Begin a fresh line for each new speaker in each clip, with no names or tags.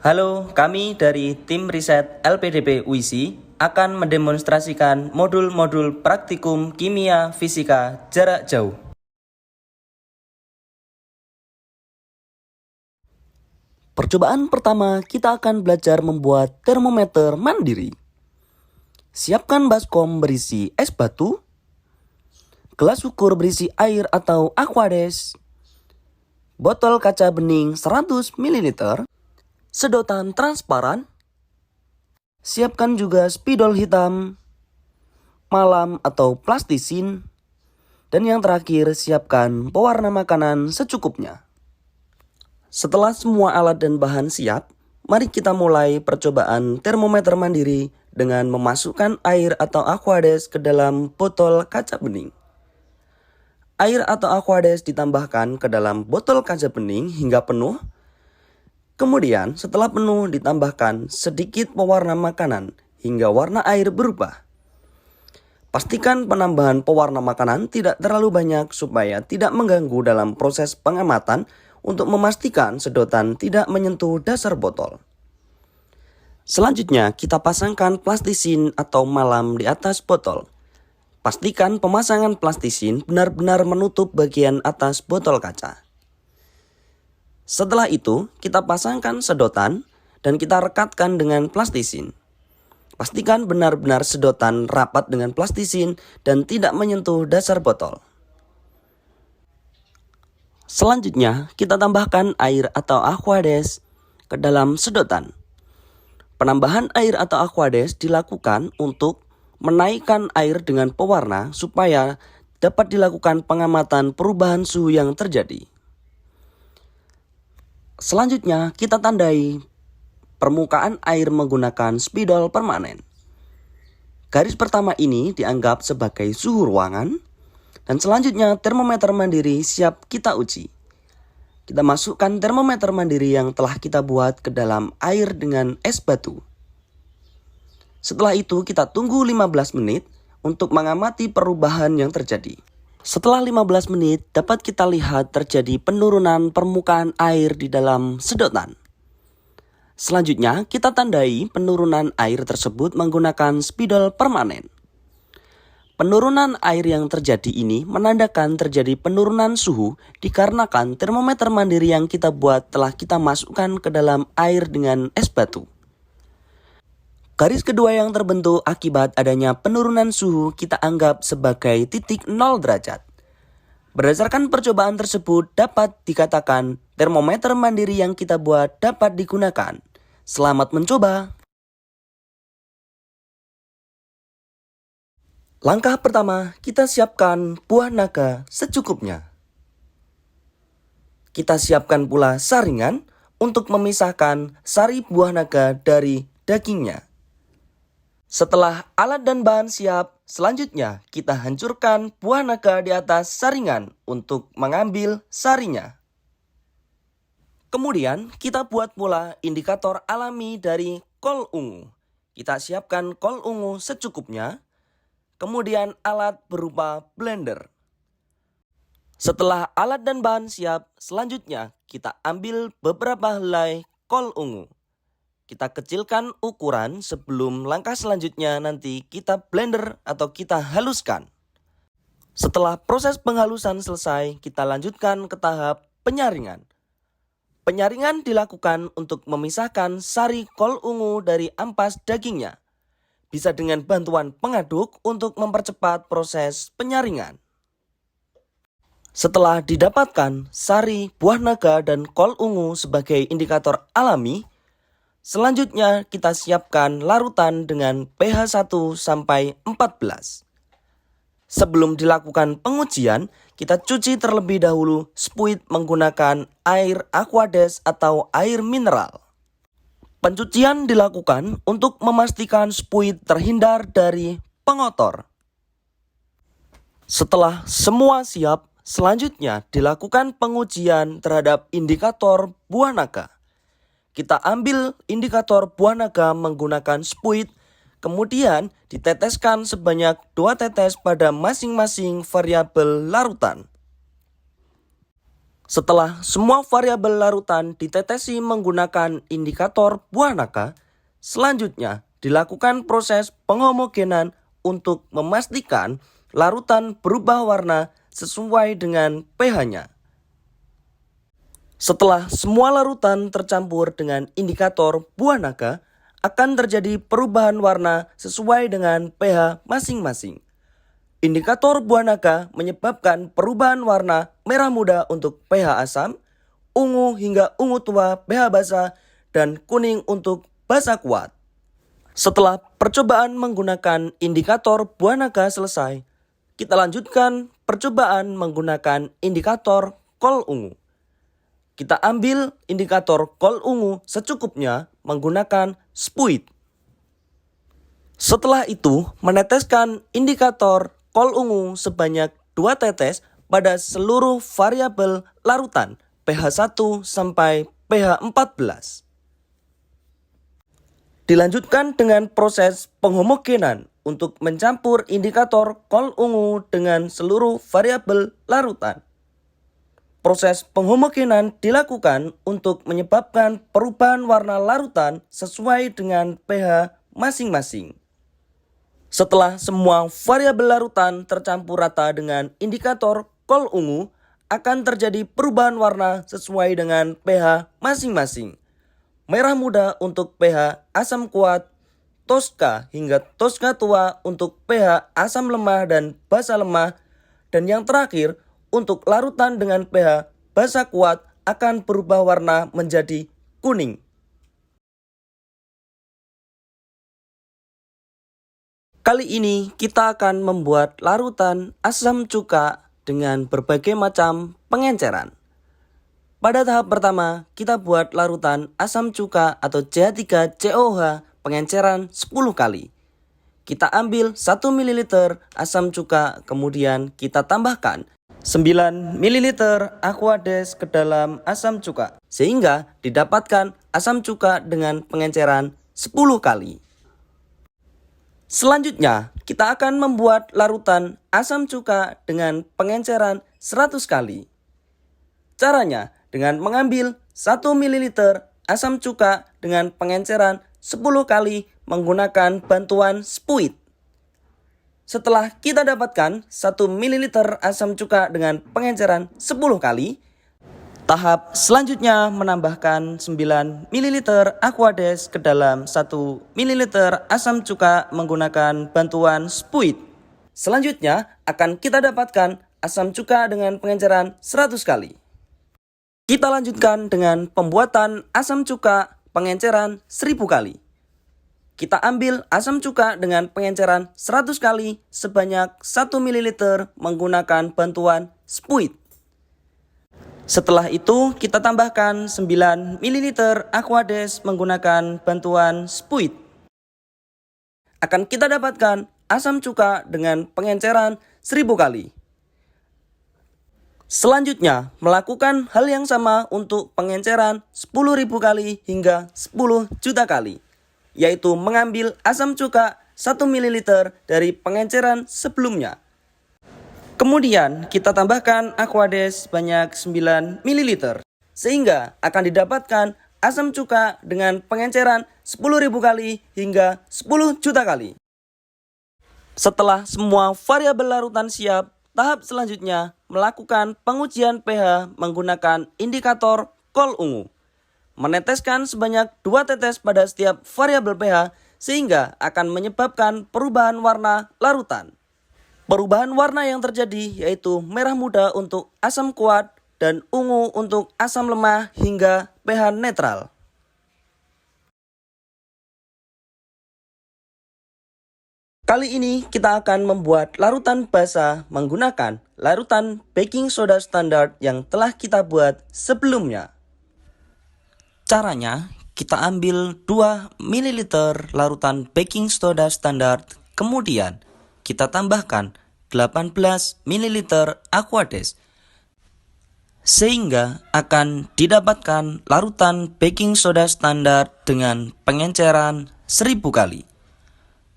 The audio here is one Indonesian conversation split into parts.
Halo, kami dari tim riset LPDP UISI akan mendemonstrasikan modul-modul praktikum kimia fisika jarak jauh. Percobaan pertama, kita akan belajar membuat termometer mandiri. Siapkan baskom berisi es batu, gelas ukur berisi air atau aquades, botol kaca bening 100 ml, sedotan transparan. Siapkan juga spidol hitam, malam atau plastisin, dan yang terakhir siapkan pewarna makanan secukupnya. Setelah semua alat dan bahan siap, mari kita mulai percobaan termometer mandiri dengan memasukkan air atau aquades ke dalam botol kaca bening. Air atau aquades ditambahkan ke dalam botol kaca bening hingga penuh. Kemudian setelah penuh ditambahkan sedikit pewarna makanan hingga warna air berubah. Pastikan penambahan pewarna makanan tidak terlalu banyak supaya tidak mengganggu dalam proses pengamatan untuk memastikan sedotan tidak menyentuh dasar botol. Selanjutnya kita pasangkan plastisin atau malam di atas botol. Pastikan pemasangan plastisin benar-benar menutup bagian atas botol kaca. Setelah itu, kita pasangkan sedotan dan kita rekatkan dengan plastisin. Pastikan benar-benar sedotan rapat dengan plastisin dan tidak menyentuh dasar botol. Selanjutnya, kita tambahkan air atau aquades ke dalam sedotan. Penambahan air atau aquades dilakukan untuk menaikkan air dengan pewarna supaya dapat dilakukan pengamatan perubahan suhu yang terjadi. Selanjutnya, kita tandai permukaan air menggunakan spidol permanen. Garis pertama ini dianggap sebagai suhu ruangan, dan selanjutnya termometer mandiri siap kita uji. Kita masukkan termometer mandiri yang telah kita buat ke dalam air dengan es batu. Setelah itu kita tunggu 15 menit untuk mengamati perubahan yang terjadi. Setelah 15 menit dapat kita lihat terjadi penurunan permukaan air di dalam sedotan. Selanjutnya kita tandai penurunan air tersebut menggunakan spidol permanen. Penurunan air yang terjadi ini menandakan terjadi penurunan suhu dikarenakan termometer mandiri yang kita buat telah kita masukkan ke dalam air dengan es batu. Garis kedua yang terbentuk akibat adanya penurunan suhu kita anggap sebagai titik 0 derajat. Berdasarkan percobaan tersebut dapat dikatakan termometer mandiri yang kita buat dapat digunakan. Selamat mencoba! Langkah pertama, kita siapkan buah naga secukupnya. Kita siapkan pula saringan untuk memisahkan sari buah naga dari dagingnya. Setelah alat dan bahan siap, selanjutnya kita hancurkan buah naga di atas saringan untuk mengambil sarinya. Kemudian kita buat pula indikator alami dari kol ungu. Kita siapkan kol ungu secukupnya, kemudian alat berupa blender. Setelah alat dan bahan siap, selanjutnya kita ambil beberapa helai kol ungu. Kita kecilkan ukuran sebelum langkah selanjutnya nanti kita blender atau kita haluskan. Setelah proses penghalusan selesai, kita lanjutkan ke tahap penyaringan. Penyaringan dilakukan untuk memisahkan sari kol ungu dari ampas dagingnya. Bisa dengan bantuan pengaduk untuk mempercepat proses penyaringan. Setelah didapatkan sari, buah naga, dan kol ungu sebagai indikator alami, selanjutnya kita siapkan larutan dengan pH 1 sampai 14. Sebelum dilakukan pengujian, kita cuci terlebih dahulu spuit menggunakan air aquades atau air mineral. Pencucian dilakukan untuk memastikan spuit terhindar dari pengotor. Setelah semua siap, selanjutnya dilakukan pengujian terhadap indikator buah naga. Kita ambil indikator buah naga menggunakan spuit, kemudian diteteskan sebanyak 2 tetes pada masing-masing variabel larutan. Setelah semua variabel larutan ditetesi menggunakan indikator buah naga, selanjutnya dilakukan proses penghomogenan untuk memastikan larutan berubah warna sesuai dengan pH-nya. Setelah semua larutan tercampur dengan indikator buah naga, akan terjadi perubahan warna sesuai dengan pH masing-masing. Indikator buah naga menyebabkan perubahan warna merah muda untuk pH asam, ungu hingga ungu tua pH basa, dan kuning untuk basa kuat. Setelah percobaan menggunakan indikator buah naga selesai, kita lanjutkan percobaan menggunakan indikator kol ungu. Kita ambil indikator kol ungu secukupnya menggunakan spuit. Setelah itu, meneteskan indikator kol ungu sebanyak 2 tetes pada seluruh variabel larutan pH 1 sampai pH 14. Dilanjutkan dengan proses penghomogenan untuk mencampur indikator kol ungu dengan seluruh variabel larutan. Proses penghomogenan dilakukan untuk menyebabkan perubahan warna larutan sesuai dengan pH masing-masing. Setelah semua variabel larutan tercampur rata dengan indikator kol ungu, akan terjadi perubahan warna sesuai dengan pH masing-masing. Merah muda untuk pH asam kuat, toska hingga toska tua untuk pH asam lemah dan basa lemah, dan yang terakhir untuk larutan dengan pH basa kuat akan berubah warna menjadi kuning. Kali ini kita akan membuat larutan asam cuka dengan berbagai macam pengenceran. Pada tahap pertama, kita buat larutan asam cuka atau CH3COH pengenceran 10 kali. Kita ambil 1 ml asam cuka, kemudian kita tambahkan 9 ml Aquades ke dalam asam cuka, sehingga didapatkan asam cuka dengan pengenceran 10 kali. Selanjutnya, kita akan membuat larutan asam cuka dengan pengenceran 100 kali. Caranya dengan mengambil 1 ml asam cuka dengan pengenceran 10 kali menggunakan bantuan spuit. Setelah kita dapatkan 1 ml asam cuka dengan pengenceran 10 kali, tahap selanjutnya menambahkan 9 ml Aquades ke dalam 1 ml asam cuka menggunakan bantuan spuit. Selanjutnya akan kita dapatkan asam cuka dengan pengenceran 100 kali. Kita lanjutkan dengan pembuatan asam cuka pengenceran 1000 kali. Kita ambil asam cuka dengan pengenceran 100 kali sebanyak 1 ml menggunakan bantuan spuit. Setelah itu kita tambahkan 9 ml Aquades menggunakan bantuan spuit. Akan kita dapatkan asam cuka dengan pengenceran 1000 kali. Selanjutnya, melakukan hal yang sama untuk pengenceran 10.000 kali hingga 10 juta kali, yaitu mengambil asam cuka 1 ml dari pengenceran sebelumnya. Kemudian kita tambahkan Aquades sebanyak 9 ml, sehingga akan didapatkan asam cuka dengan pengenceran 10.000 kali hingga 10 juta kali. Setelah semua variabel larutan siap, tahap selanjutnya melakukan pengujian pH menggunakan indikator kol ungu. Meneteskan sebanyak 2 tetes pada setiap variabel pH sehingga akan menyebabkan perubahan warna larutan. Perubahan warna yang terjadi yaitu merah muda untuk asam kuat dan ungu untuk asam lemah hingga pH netral. Kali ini kita akan membuat larutan basa menggunakan larutan baking soda standar yang telah kita buat sebelumnya. Caranya, kita ambil 2 ml larutan baking soda standar, kemudian kita tambahkan 18 ml Aquades, sehingga akan didapatkan larutan baking soda standar dengan pengenceran 1000 kali.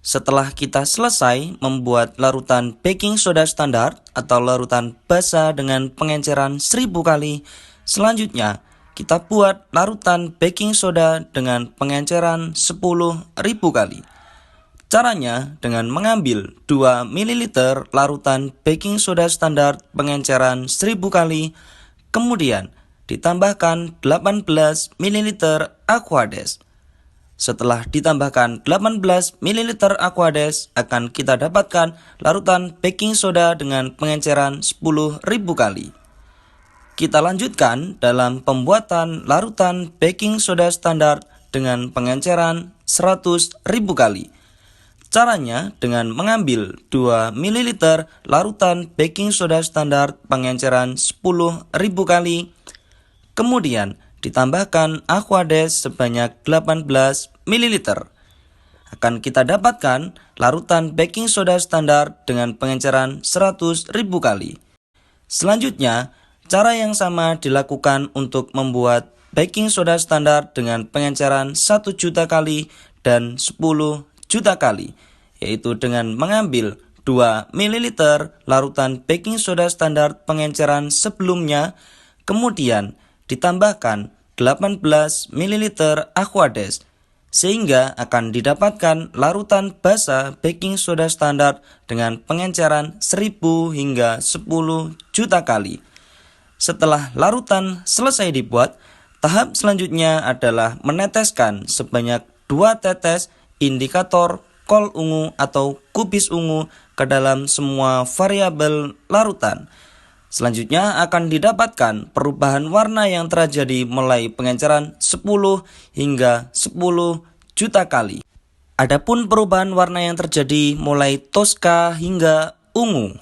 Setelah kita selesai membuat larutan baking soda standar atau larutan basa dengan pengenceran 1000 kali, selanjutnya kita buat larutan baking soda dengan pengenceran 10.000 kali. Caranya dengan mengambil 2 ml larutan baking soda standar pengenceran 1000 kali, kemudian ditambahkan 18 ml Aquades. Setelah ditambahkan 18 ml Aquades, akan kita dapatkan larutan baking soda dengan pengenceran 10.000 kali. Kita lanjutkan dalam pembuatan larutan baking soda standar dengan pengenceran 100.000 kali. Caranya dengan mengambil 2 ml larutan baking soda standar pengenceran 10.000 kali, kemudian ditambahkan Aquades sebanyak 18 ml. Akan kita dapatkan larutan baking soda standar dengan pengenceran 100.000 kali. Selanjutnya, cara yang sama dilakukan untuk membuat baking soda standar dengan pengenceran 1 juta kali dan 10 juta kali, yaitu dengan mengambil 2 ml larutan baking soda standar pengenceran sebelumnya, kemudian ditambahkan 18 ml Aquades, sehingga akan didapatkan larutan basa baking soda standar dengan pengenceran 1000 hingga 10 juta kali. Setelah larutan selesai dibuat, tahap selanjutnya adalah meneteskan sebanyak 2 tetes indikator kol ungu atau kubis ungu ke dalam semua variabel larutan. Selanjutnya akan didapatkan perubahan warna yang terjadi mulai pengenceran 10 hingga 10 juta kali. Adapun perubahan warna yang terjadi mulai toska hingga ungu.